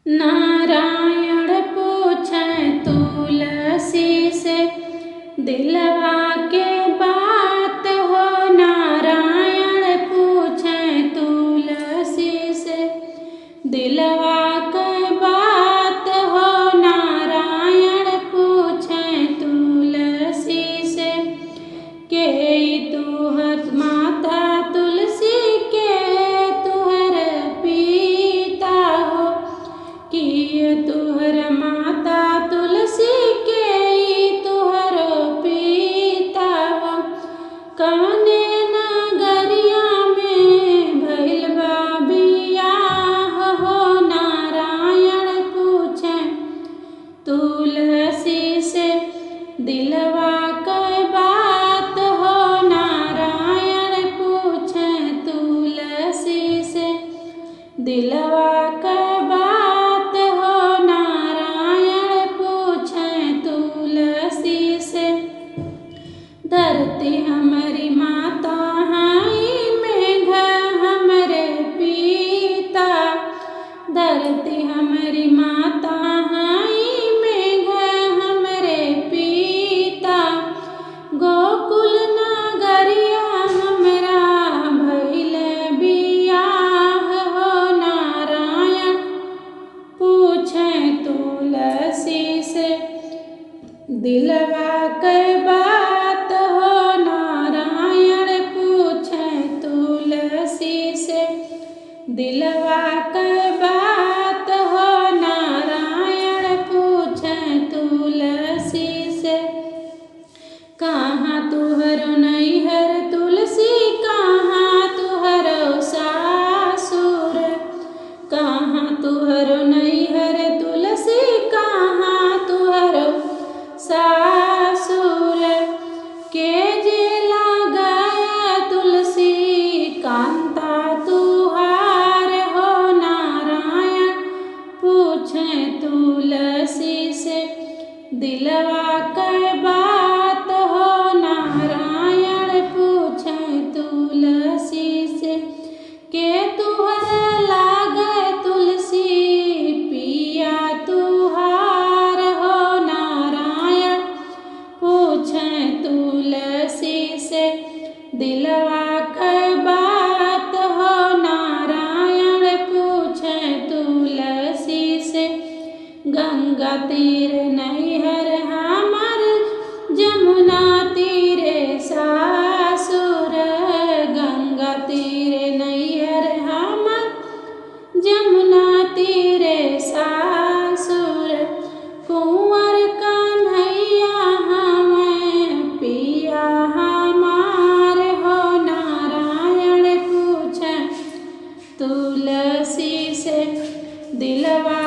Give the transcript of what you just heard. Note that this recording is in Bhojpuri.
नारायण पूछे तुलसी से दिलवा के बात हो। नारायण पूछे तुलसी से दिलवा के बात हो। नारायण पूछे तुलसी से के तुहर माता तुलसी के तुहर पिता हो। कि तुहर माता तुलसी के तुहर पिता हो। कवने नगरिया में भइल बा बियाह हो। नारायण पूछे तुलसी से दिलवा के बात हो। नारायण पूछे तुलसी से दिलवा के बात हो। नारायण पूछे तुलसी से धरती हमारी माता हाई मेघ हमरे पिता। धरती हमारी माता हाई मेघ हमरे पिता। गोकुल नगरिया हमरा भइल बियाह हो। नारायण पूछे तुलसी से दिलवा के बात हो। नारायण पूछे तुलसी से दिलवा के बात हो। नारायण पूछे तुलसी से कहाँ तुहर नैहर तुलसी कहाँ तुहर सासुर। कहाँ तुहर नैहर तुलसी कहाँ तुहर सासुर। के जे लगाया तुलसी कांता तुहार हो। नारायण पूछे तुलसी से दिलवा के बात हो। नारायण पूछे तुलसी से के तुहर लागे तुलसी पिया तुहार हो। नारायण पूछे तुलसी से दिलवा के बात हो। नारायण पूछे तुलसी से गंगा तीर नैहर हमर जमुना तीरे सासुर। गंगा तीरे नैहर हमर जमुना तीरे सासुर। कुंवर कन्हैया हमें पिया हमार हो। नारायण पूछे तुलसी से दिलवा